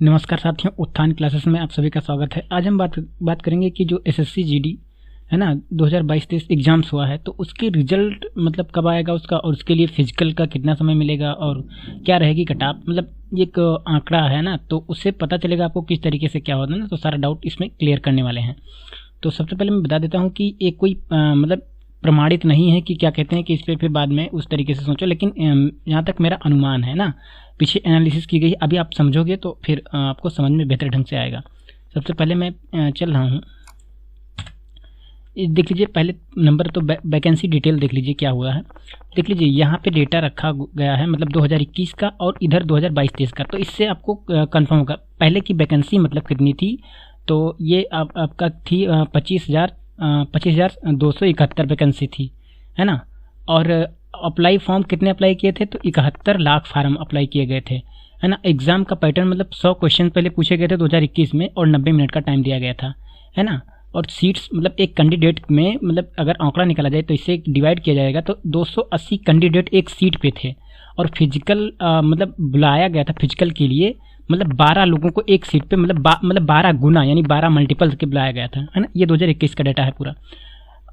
नमस्कार साथियों, उत्थान क्लासेस में आप सभी का स्वागत है। आज हम बात करेंगे कि जो एसएससी जीडी है ना 2022-23 एग्जाम्स हुआ है, तो उसके रिजल्ट मतलब कब आएगा उसका, और उसके लिए फिजिकल का कितना समय मिलेगा और क्या रहेगी कट ऑफ, मतलब ये एक आंकड़ा है ना, तो उससे पता चलेगा आपको किस तरीके से क्या होता है ना। तो सारा डाउट इसमें क्लियर करने वाले हैं। तो सबसे पहले मैं बता देता हूँ कि एक कोई मतलब प्रमाणित नहीं है कि क्या कहते हैं कि इस पर फिर बाद में उस तरीके से सोचो, लेकिन यहाँ तक मेरा अनुमान है ना, पीछे एनालिसिस की गई, अभी आप समझोगे तो फिर आपको समझ में बेहतर ढंग से आएगा। सबसे पहले मैं चल रहा हूँ, देख लीजिए पहले नंबर तो वैकेंसी डिटेल देख लीजिए क्या हुआ है। देख लीजिए यहाँ पे डेटा रखा गया है, मतलब 2021 का और इधर 2022-23 का। तो इससे आपको कंफर्म होगा पहले की वैकेंसी मतलब कितनी थी। तो ये आपका थी 25,271 वैकेंसी थी, है ना। और अप्लाई फॉर्म कितने अप्लाई किए थे, तो 71 लाख फार्म अप्लाई किए गए थे, है ना। एग्जाम का पैटर्न मतलब 100 क्वेश्चन पहले पूछे गए थे 2021 में और 90 मिनट का टाइम दिया गया था, है ना। और सीट्स मतलब एक कैंडिडेट में मतलब अगर आंकड़ा निकाला जाए तो इससे डिवाइड किया जाएगा तो 280 कैंडिडेट एक सीट पे थे। और मतलब बुलाया गया था फिजिकल के लिए, मतलब 12 लोगों को एक सीट पे, मतलब 12 गुना यानी 12 मल्टीपल्स के बुलाया गया था, है ना। ये 2021 का डाटा है पूरा।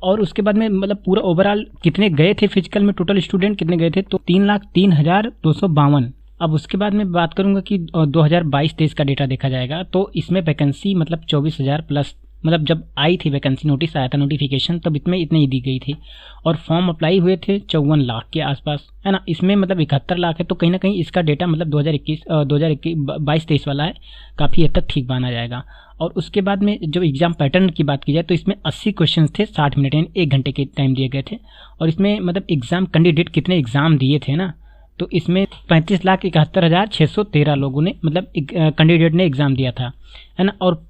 और उसके बाद में मतलब पूरा ओवरऑल कितने गए थे फिजिकल में, टोटल स्टूडेंट कितने गए थे, तो 3,03,252। अब उसके बाद में बात करूंगा कि 2022-23 का डेटा देखा जाएगा, तो इसमें वैकेंसी मतलब 24,000 प्लस, मतलब जब आई थी वैकेंसी, नोटिस आया था नोटिफिकेशन, तब इतने ही दी गई थी। और फॉर्म अप्लाई हुए थे 54 लाख के आसपास, है ना। इसमें मतलब 71 लाख है, तो कहीं ना कहीं इसका डेटा मतलब 2022-23 वाला है, काफ़ी हद तक ठीक माना जाएगा। और उसके बाद में जो एग्जाम पैटर्न की बात की जाए तो इसमें 80 क्वेश्चन थे, 60 मिनट यानी 1 घंटे के टाइम दिए गए थे। और इसमें मतलब एग्जाम कैंडिडेट कितने एग्जाम दिए थे ना, तो इसमें 35,71,613 लोगों ने मतलब कैंडिडेट ने एग्जाम दिया था, है ना। और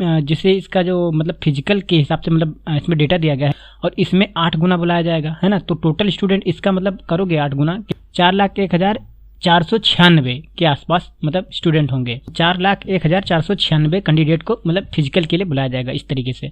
जिसे इसका जो मतलब फिजिकल के हिसाब से मतलब इसमें डेटा दिया गया है, और इसमें 8 गुना बुलाया जाएगा, है ना। तो टोटल स्टूडेंट इसका मतलब करोगे 8 गुना, 4,01,496 के आसपास मतलब स्टूडेंट होंगे। 4,01,496 कैंडिडेट को मतलब फिजिकल के लिए बुलाया जाएगा इस तरीके से,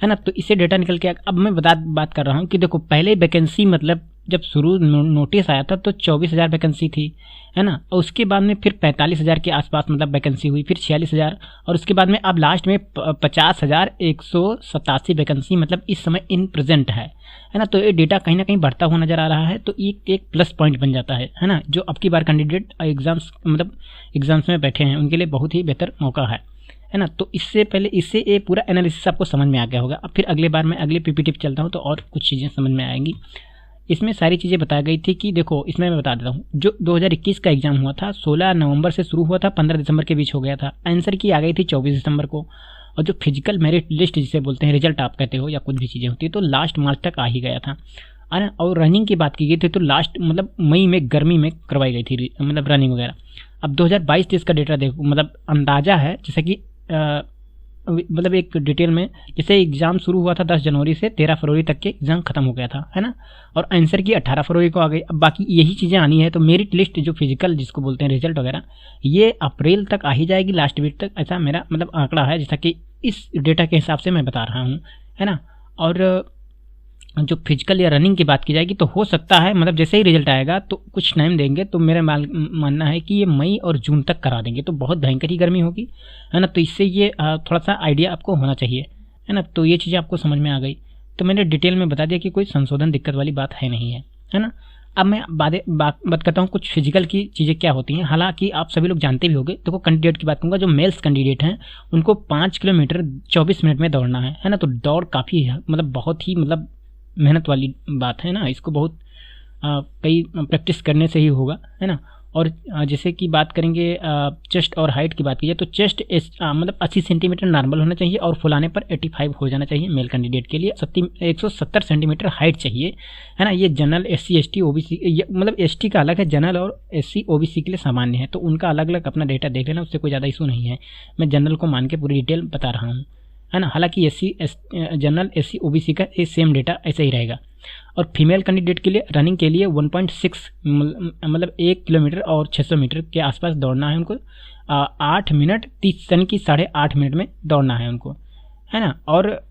है ना। तो इससे डेटा निकल के अब मैं बात कर रहा हूँ कि देखो पहले वैकेंसी मतलब जब शुरू नोटिस आया था तो 24,000 वैकेंसी थी, है ना। और उसके बाद में फिर 45,000 के आसपास मतलब वैकेंसी हुई, फिर 46,000, और उसके बाद में अब लास्ट में 50,187 वैकेंसी मतलब इस समय इन प्रेजेंट है ना। तो ये डेटा कहीं ना कहीं बढ़ता हुआ नजर आ रहा है, तो एक प्लस पॉइंट बन जाता है ना। जो अब की बार कैंडिडेट एग्जाम्स में बैठे हैं उनके लिए बहुत ही बेहतर मौका है ना। तो इससे ये पूरा एनालिसिस आपको समझ में आ गया होगा। अब फिर अगले बार मैं अगले पीपीटी पे चलता हूँ तो और कुछ चीज़ें समझ में आएंगी। इसमें सारी चीज़ें बताई गई थी कि देखो, इसमें मैं बता देता हूँ, जो 2021 का एग्जाम हुआ था 16 नवंबर से शुरू हुआ था, 15 दिसंबर के बीच हो गया था। आंसर की आ गई थी 24 दिसंबर को। और जो फिजिकल मेरिट लिस्ट जिसे बोलते हैं, रिजल्ट आप कहते हो या कुछ भी चीज़ें होती है, तो लास्ट मार्च तक आ ही गया था। और रनिंग की बात की गई थी तो लास्ट मतलब मई में गर्मी में करवाई गई थी मतलब रनिंग वगैरह। अब 2022-23 का डेटा देखो, मतलब अंदाजा है जैसे कि मतलब एक डिटेल में, जैसे एग्जाम शुरू हुआ था 10 जनवरी से 13 फरवरी तक के एग्जाम खत्म हो गया था, है ना। और आंसर की 18 फरवरी को आ गई। अब बाकी यही चीज़ें आनी है, तो मेरिट लिस्ट जो फिजिकल जिसको बोलते हैं रिजल्ट वगैरह, ये अप्रैल तक आ ही जाएगी, लास्ट वीक तक, ऐसा मेरा मतलब आंकड़ा है, जैसा कि इस डेटा के हिसाब से मैं बता रहा हूँ, है ना। और जो फिजिकल या रनिंग की बात की जाएगी तो हो सकता है मतलब जैसे ही रिजल्ट आएगा तो कुछ टाइम देंगे, तो मेरा मानना है कि ये मई और जून तक करा देंगे, तो बहुत भयंकर ही गर्मी होगी, है ना। तो इससे ये थोड़ा सा आइडिया आपको होना चाहिए, है ना। तो ये चीज़ें आपको समझ में आ गई, तो मैंने डिटेल में बता दिया कि कोई संशोधन दिक्कत वाली बात है नहीं है ना। अब मैं बात करता हूँ कुछ फिजिकल की चीज़ें क्या होती हैं। हालांकि आप सभी लोग जानते भी होंगे। देखो कैंडिडेट की बात करूँगा, जो मेल्स कैंडिडेट हैं उनको 5 किलोमीटर 24 मिनट में दौड़ना है ना। तो दौड़ काफ़ी मतलब बहुत ही मतलब मेहनत वाली बात है ना। इसको बहुत कई प्रैक्टिस करने से ही होगा, है ना। और जैसे कि बात करेंगे चेस्ट और हाइट की बात की जाए तो चेस्ट मतलब 80 सेंटीमीटर नॉर्मल होना चाहिए और फुलाने पर 85 हो जाना चाहिए मेल कैंडिडेट के लिए। 170 सेंटीमीटर हाइट चाहिए, है ना। ये जनरल SC ST OBC मतलब ST का अलग है, जनरल और SC OBC के लिए सामान्य है, तो उनका अलग अलग अपना डेटा देख लेना, उससे कोई ज़्यादा इशू नहीं है। मैं जनरल को मान के पूरी डिटेल बता रहा हूँ, है ना। हालांकि जनरल SC OBC का ये सेम डेटा ऐसे ही रहेगा। और फीमेल कैंडिडेट के लिए रनिंग के लिए 1.6 मतलब 1 किलोमीटर और 600 मीटर के आसपास दौड़ना है उनको। 8 मिनट 30 यानी कि 8.5 मिनट में दौड़ना है उनको, है ना। और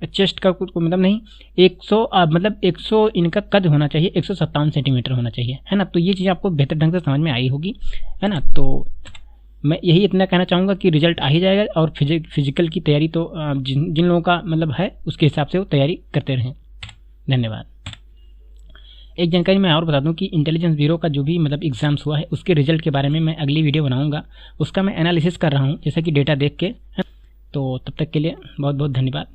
चेस्ट का कुछ मतलब नहीं, 100 इनका कद होना चाहिए 157 सेंटीमीटर होना चाहिए, है ना। तो ये चीज़ आपको बेहतर ढंग से समझ में आई होगी, है ना। तो मैं यही इतना कहना चाहूँगा कि रिजल्ट आ ही जाएगा, और फिजिकल की तैयारी तो जिन लोगों का मतलब है उसके हिसाब से वो तैयारी करते रहें। धन्यवाद। एक जानकारी मैं और बता दूं कि इंटेलिजेंस ब्यूरो का जो भी मतलब एग्जाम्स हुआ है उसके रिजल्ट के बारे में मैं अगली वीडियो बनाऊंगा, उसका मैं एनालिसिस कर रहा हूं जैसे कि डेटा देख के। तो तब तक के लिए बहुत बहुत धन्यवाद।